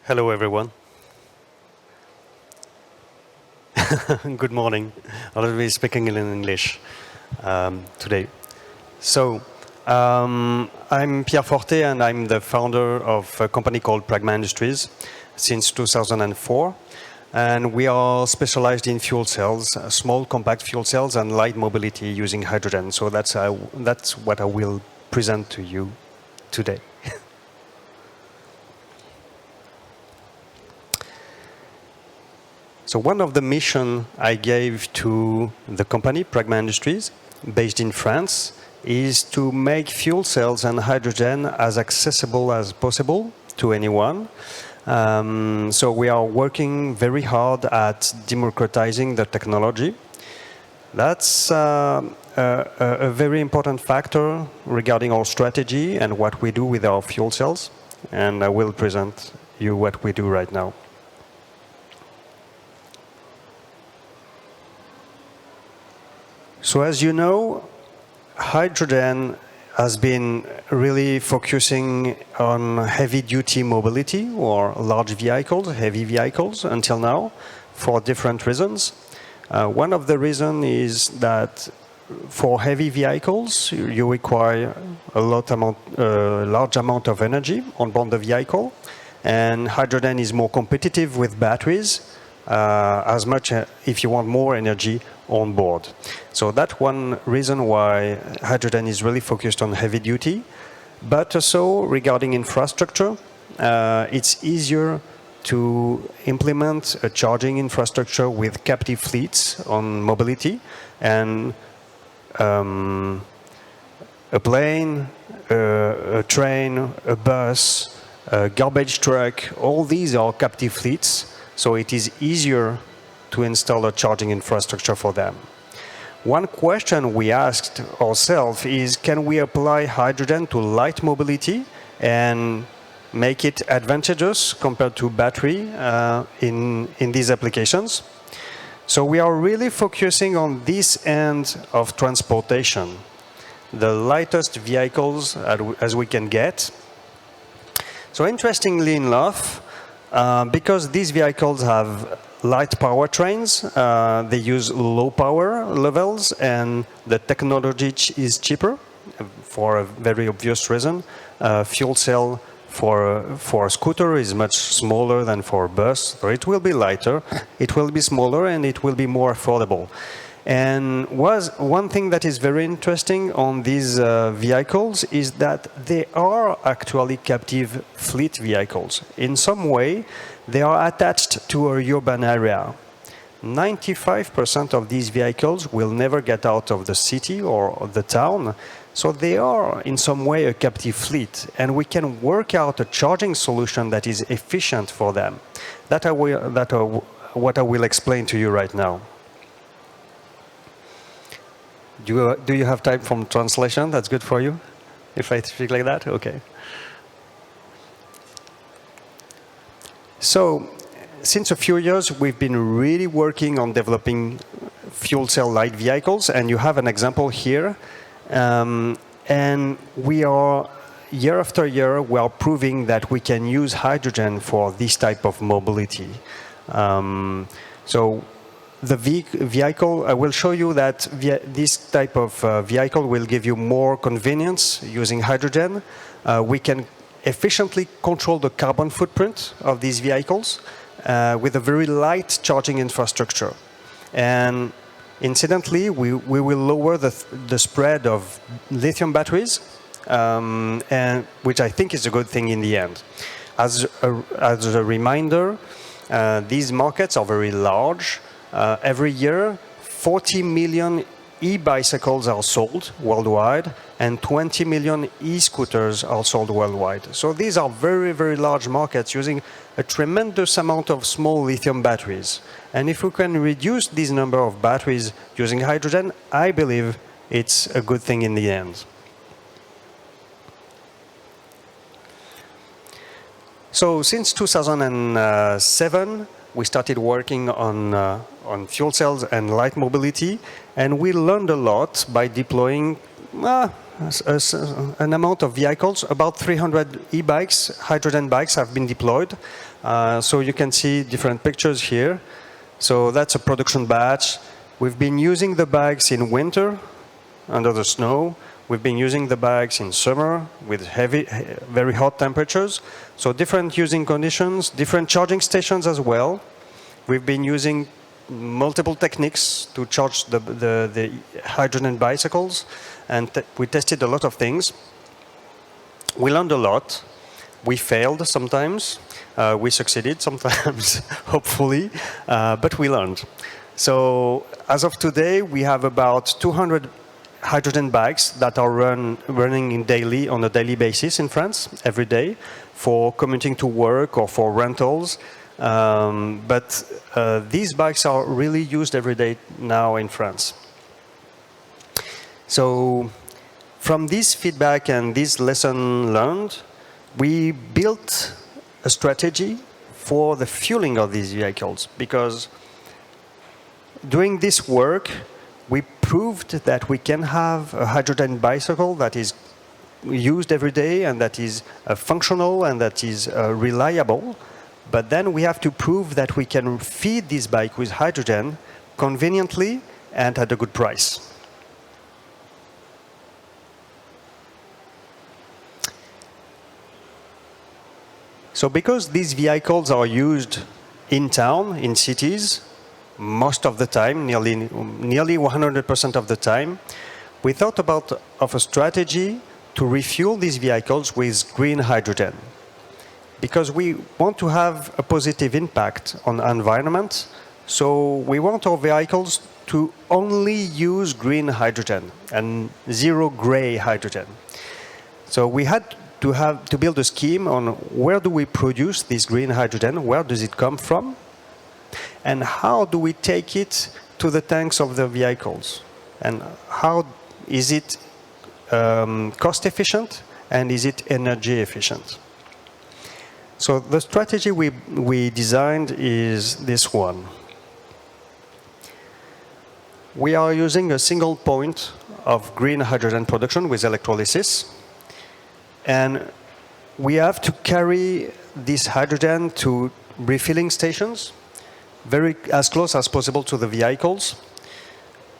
Hello, everyone. Good morning. I'll be speaking in English today. So, I'm Pierre Forté, and I'm the founder of a company called Pragma Industries since 2004. And we are specialized in fuel cells, small compact fuel cells, and light mobility using hydrogen. So that's what I will present to you today. So one of the missions I gave to the company, Pragma Industries, based in France, is to make fuel cells and hydrogen as accessible as possible to anyone. So we are working very hard at democratizing the technology. That's a very important factor regarding our strategy and what we do with our fuel cells. And I will present you what we do right now. So as you know, hydrogen has been really focusing on heavy-duty mobility or large vehicles, heavy vehicles until now for different reasons. One of the reasons is that for heavy vehicles, you require a large amount of energy on board the vehicle, and hydrogen is more competitive with batteries, as much if you want more energy on board. So that's one reason why hydrogen is really focused on heavy duty. But also regarding infrastructure, it's easier to implement a charging infrastructure with captive fleets on mobility, and a plane, a train, a bus, a garbage truck, all these are captive fleets. So it is easier to install a charging infrastructure for them. One question we asked ourselves is, can we apply hydrogen to light mobility and make it advantageous compared to battery in these applications? So we are really focusing on this end of transportation, the lightest vehicles as we can get. So interestingly enough, because these vehicles have light powertrains, they use low power levels, and the technology is cheaper for a very obvious reason. Fuel cell for a scooter is much smaller than for a bus, so it will be lighter, it will be smaller, and it will be more affordable. And one thing that is very interesting on these vehicles is that they are actually captive fleet vehicles. In some way, they are attached to a urban area. 95% of these vehicles will never get out of the city or the town, so they are in some way a captive fleet, and we can work out a charging solution that is efficient for them. That's what I will explain to you right now. Do you have time for translation? That's good for you? If I speak like that? Okay. So, since a few years, we've been really working on developing fuel cell light vehicles, and you have an example here. And we are, year after year, we are proving that we can use hydrogen for this type of mobility. So, the vehicle, I will show you that this type of vehicle will give you more convenience using hydrogen. We can efficiently control the carbon footprint of these vehicles with a very light charging infrastructure. And incidentally, we will lower the spread of lithium batteries, and which I think is a good thing in the end. As a reminder, these markets are very large. Every year, 40 million e-bicycles are sold worldwide, and 20 million e-scooters are sold worldwide. So these are very, very large markets using a tremendous amount of small lithium batteries. And if we can reduce this number of batteries using hydrogen, I believe it's a good thing in the end. So since 2007, we started working on fuel cells and light mobility, and we learned a lot by deploying an amount of vehicles, about 300 e-bikes, hydrogen bikes have been deployed. So you can see different pictures here. So that's a production batch. We've been using the bikes in winter, under the snow. We've been using the bikes in summer with heavy, very hot temperatures. So different using conditions, different charging stations as well. We've been using multiple techniques to charge the hydrogen bicycles, and we tested a lot of things. We learned a lot. We failed sometimes. We succeeded sometimes, hopefully, but we learned. So as of today, we have about 200 hydrogen bikes that are running on a daily basis in France, every day, for commuting to work or for rentals. But these bikes are really used every day now in France. So from this feedback and this lesson learned, we built a strategy for the fueling of these vehicles, because doing this work, we proved that we can have a hydrogen bicycle that is used every day and that is functional and that is reliable. But then we have to prove that we can feed this bike with hydrogen conveniently and at a good price. So because these vehicles are used in town, in cities, most of the time, nearly 100% of the time, we thought of a strategy to refuel these vehicles with green hydrogen. Because we want to have a positive impact on the environment, so we want our vehicles to only use green hydrogen and zero gray hydrogen. So we had to build a scheme on where do we produce this green hydrogen, where does it come from, and how do we take it to the tanks of the vehicles, and how is it cost efficient and is it energy efficient. So the strategy we designed is this one. We are using a single point of green hydrogen production with electrolysis. And we have to carry this hydrogen to refilling stations, as close as possible to the vehicles.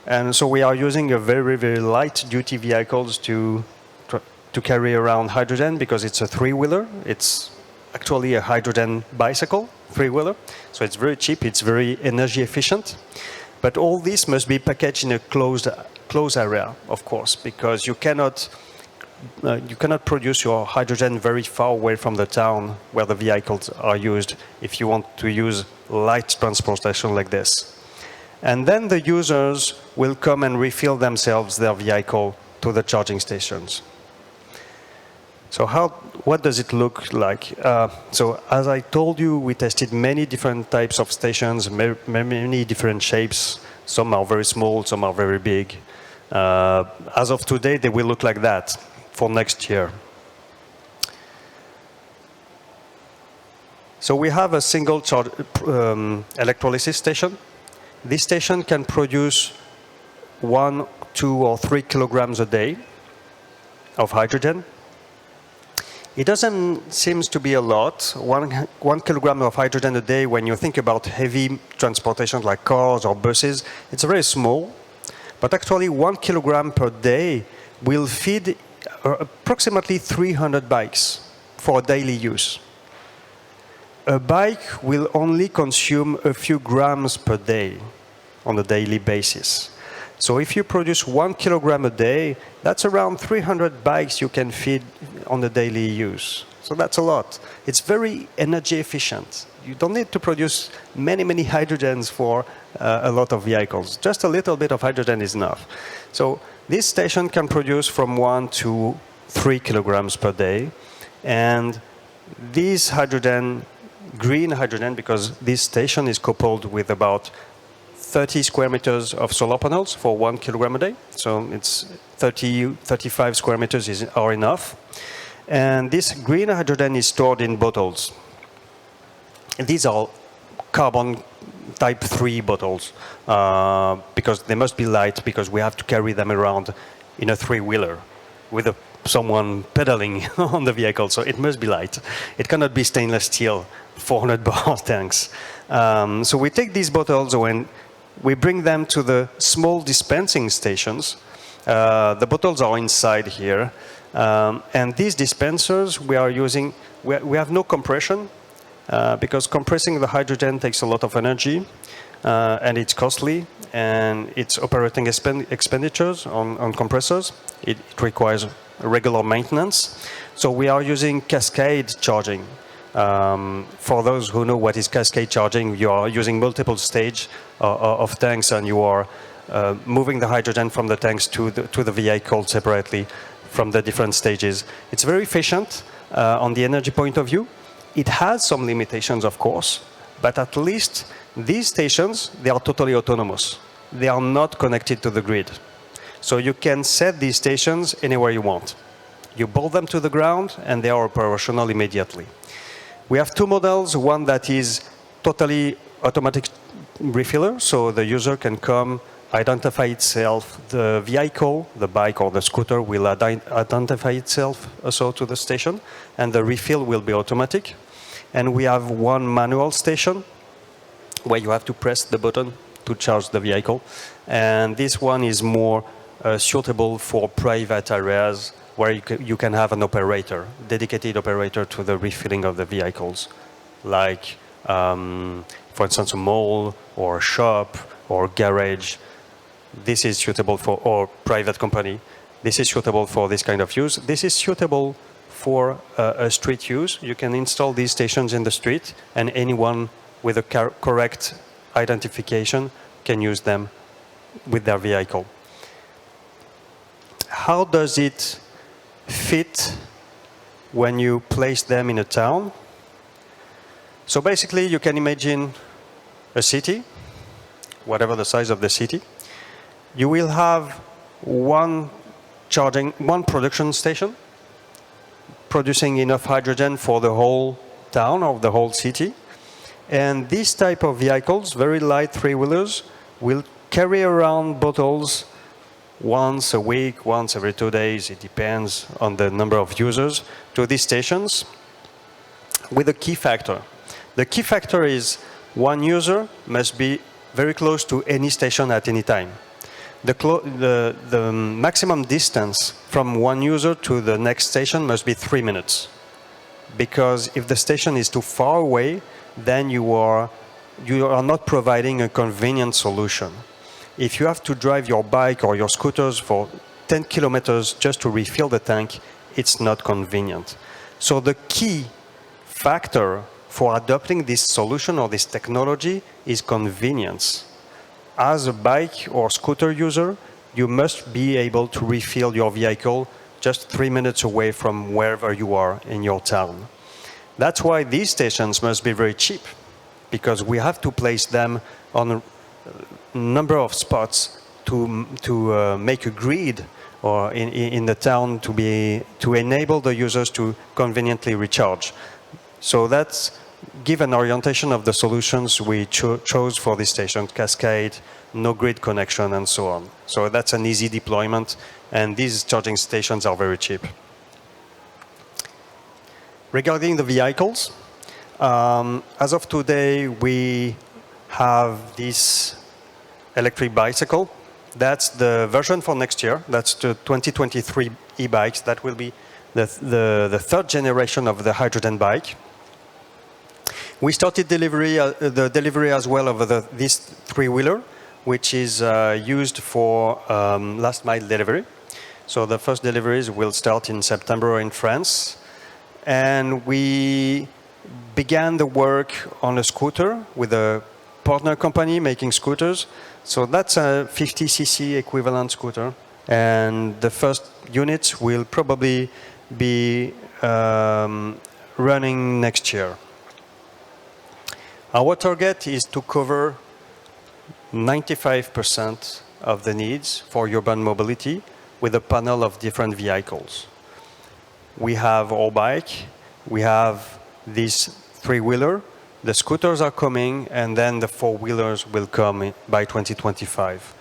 And so we are using a very, very light duty vehicles to carry around hydrogen, because it's a three-wheeler. It's actually a hydrogen bicycle, three-wheeler. So it's very cheap, it's very energy efficient. But all this must be packaged in a closed area, of course, because you cannot produce your hydrogen very far away from the town where the vehicles are used if you want to use light transportation like this. And then the users will come and refill themselves their vehicle to the charging stations. So what does it look like? So as I told you, we tested many different types of stations, many different shapes. Some are very small, some are very big. As of today, they will look like that for next year. So we have a single electrolysis station. This station can produce 1, 2, or 3 kilograms a day of hydrogen. It doesn't seem to be a lot, one kilogram of hydrogen a day. When you think about heavy transportation like cars or buses, it's very small. But actually 1 kilogram per day will feed approximately 300 bikes for daily use. A bike will only consume a few grams per day on a daily basis. So if you produce 1 kilogram a day, that's around 300 bikes you can feed on a daily use. So that's a lot. It's very energy efficient. You don't need to produce many hydrogens for a lot of vehicles. Just a little bit of hydrogen is enough. So this station can produce from 1 to 3 kilograms per day. And this hydrogen, green hydrogen, because this station is coupled with about 30 square meters of solar panels for 1 kilogram a day. So it's 35 square meters are enough. And this green hydrogen is stored in bottles. These are carbon type 3 bottles because they must be light, because we have to carry them around in a three-wheeler. with someone pedaling on the vehicle, so it must be light. It cannot be stainless steel 400 bar tanks. So we take these bottles and we bring them to the small dispensing stations. The bottles are inside here. And these dispensers we are using, we have no compression because compressing the hydrogen takes a lot of energy and it's costly and it's operating expenditures on compressors. It requires regular maintenance. So we are using cascade charging. For those who know what is cascade charging, you are using multiple stages of tanks and you are moving the hydrogen from the tanks to the vehicle separately from the different stages. It's very efficient on the energy point of view. It has some limitations, of course, but at least these stations, they are totally autonomous. They are not connected to the grid. So you can set these stations anywhere you want. You bolt them to the ground and they are operational immediately. We have two models, one that is totally automatic refiller, so the user can come, identify itself, the vehicle, the bike or the scooter will identify itself also to the station, and the refill will be automatic. And we have one manual station where you have to press the button to charge the vehicle. And this one is more suitable for private areas where you can have an operator, dedicated operator to the refilling of the vehicles, like, for instance, a mall or a shop or garage. This is suitable for, or private company. This is suitable for this kind of use. This is suitable for a street use. You can install these stations in the street, and anyone with a correct identification can use them with their vehicle. How does it fit when you place them in a town? So basically, you can imagine a city, whatever the size of the city. You will have one production station producing enough hydrogen for the whole town or the whole city. And these type of vehicles, very light three-wheelers, will carry around bottles once a week, once every 2 days, it depends on the number of users, to these stations with a key factor. The key factor is one user must be very close to any station at any time. The maximum distance from one user to the next station must be 3 minutes. Because if the station is too far away, then you are not providing a convenient solution. If you have to drive your bike or your scooters for 10 kilometers just to refill the tank, it's not convenient. So the key factor for adopting this solution or this technology is convenience. As a bike or scooter user, you must be able to refill your vehicle just 3 minutes away from wherever you are in your town. That's why these stations must be very cheap, because we have to place them on a number of spots to make a grid or in the town to enable the users to conveniently recharge. So that's give an orientation of the solutions we chose for this station: cascade, no grid connection, and so on. So that's an easy deployment, and these charging stations are very cheap. Regarding the vehicles, as of today, we have this electric bicycle. That's the version for next year. That's the 2023 e-bikes. That will be the third generation of the hydrogen bike. We started the delivery as well of this three-wheeler, which is used for last mile delivery. So the first deliveries will start in September in France. And we began the work on a scooter with a partner company making scooters. So that's a 50cc equivalent scooter. And the first units will probably be running next year. Our target is to cover 95% of the needs for urban mobility with a panel of different vehicles. We have our bike, we have this three-wheeler, the scooters are coming, and then the four-wheelers will come by 2025.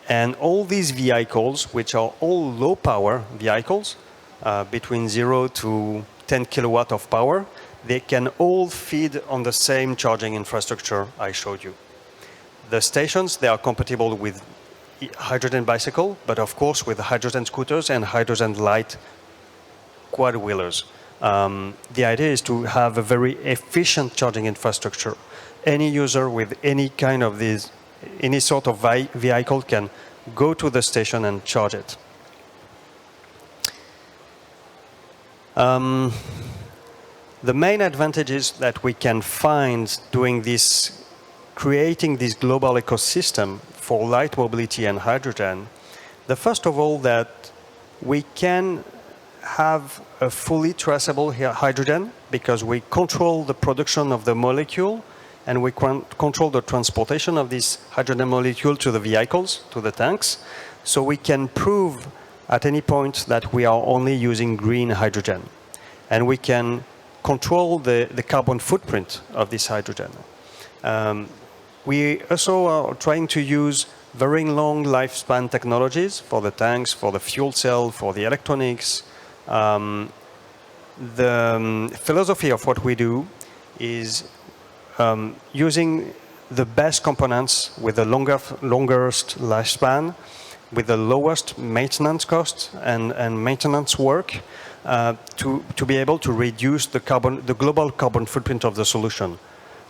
And all these vehicles, which are all low power vehicles, between 0 to 10 kilowatt of power, they can all feed on the same charging infrastructure I showed you. The stations, they are compatible with hydrogen bicycle, but of course with hydrogen scooters and hydrogen light quad-wheelers. The idea is to have a very efficient charging infrastructure. Any user with any kind of these, any sort of vehicle can go to the station and charge it. The main advantages that we can find doing this, creating this global ecosystem for light mobility and hydrogen, the first of all that we can have a fully traceable hydrogen because we control the production of the molecule and we control the transportation of this hydrogen molecule to the vehicles, to the tanks. So we can prove at any point that we are only using green hydrogen. And we can control the carbon footprint of this hydrogen. We also are trying to use very long lifespan technologies for the tanks, for the fuel cell, for the electronics. The philosophy of what we do is using the best components with the longest lifespan, with the lowest maintenance cost and maintenance work to be able to reduce the global carbon footprint of the solution.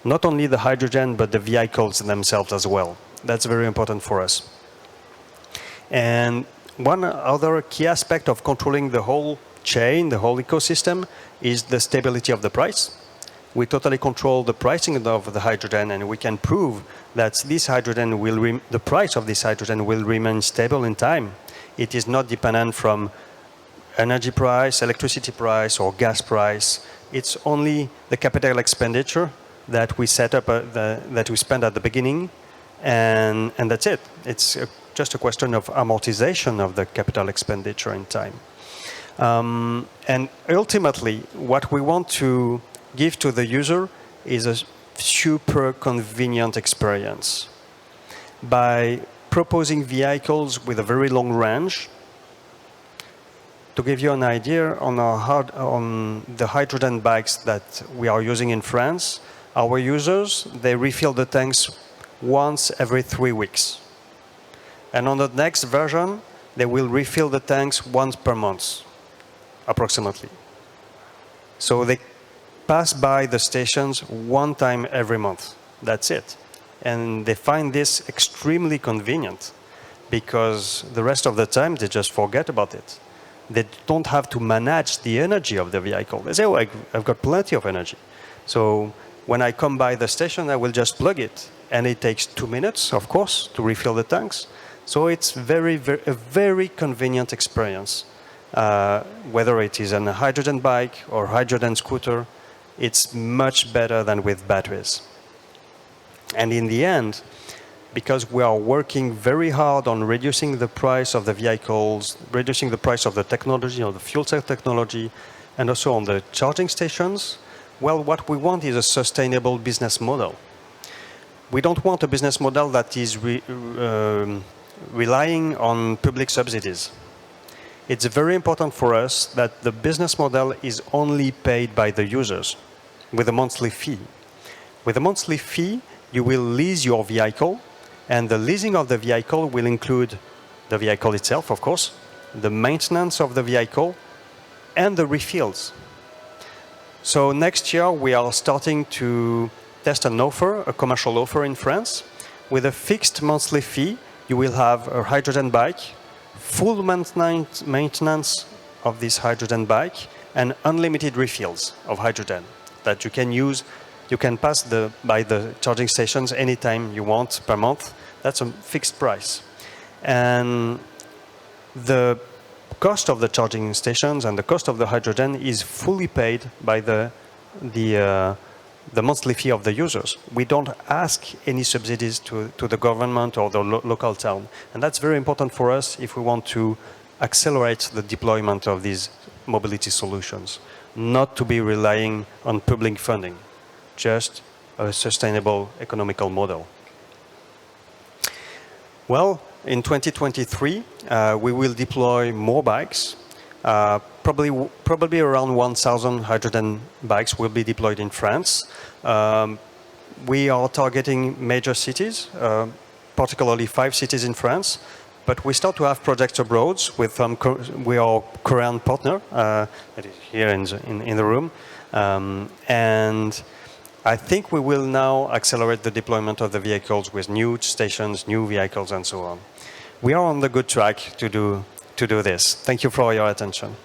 Not only the hydrogen, but the vehicles themselves as well. That's very important for us. And one other key aspect of controlling the whole chain, the whole ecosystem, is the stability of the price. We totally control the pricing of the hydrogen, and we can prove that this hydrogen the price of this hydrogen will remain stable in time. It is not dependent from energy price, electricity price, or gas price. It's only the capital expenditure that we set up, that we spend at the beginning, and that's it. It's just a question of amortization of the capital expenditure in time. And ultimately, what we want to give to the user is a super convenient experience. By proposing vehicles with a very long range, to give you an idea on the hydrogen bikes that we are using in France, our users, they refill the tanks once every 3 weeks. And on the next version, they will refill the tanks once per month, approximately. So they pass by the stations one time every month. That's it. And they find this extremely convenient because the rest of the time they just forget about it. They don't have to manage the energy of the vehicle. They say, oh, I've got plenty of energy. So when I come by the station, I will just plug it. And it takes 2 minutes, of course, to refill the tanks. So it's a very convenient experience. Whether it is a hydrogen bike or hydrogen scooter, it's much better than with batteries. And in the end, because we are working very hard on reducing the price of the vehicles, reducing the price of the technology, of the fuel cell technology, and also on the charging stations, well, what we want is a sustainable business model. We don't want a business model that is relying on public subsidies. It's very important for us that the business model is only paid by the users with a monthly fee. With a monthly fee, you will lease your vehicle, and the leasing of the vehicle will include the vehicle itself, of course, the maintenance of the vehicle, and the refills. So next year, we are starting to test an offer, a commercial offer in France. With a fixed monthly fee, you will have a hydrogen bike, full maintenance of this hydrogen bike, and unlimited refills of hydrogen that you can use. You can pass by the charging stations anytime you want per month. That's a fixed price. And the cost of the charging stations and the cost of the hydrogen is fully paid by the monthly fee of the users. We don't ask any subsidies to the government or the local town. And that's very important for us if we want to accelerate the deployment of these mobility solutions, not to be relying on public funding, just a sustainable economical model. Well, in 2023, we will deploy more bikes. Probably around 1,000 hydrogen bikes will be deployed in France. We are targeting major cities, particularly 5 cities in France. But we start to have projects abroad with our Korean partner that is here in the room. And I think we will now accelerate the deployment of the vehicles with new stations, new vehicles, and so on. We are on the good track to do this. Thank you for your attention.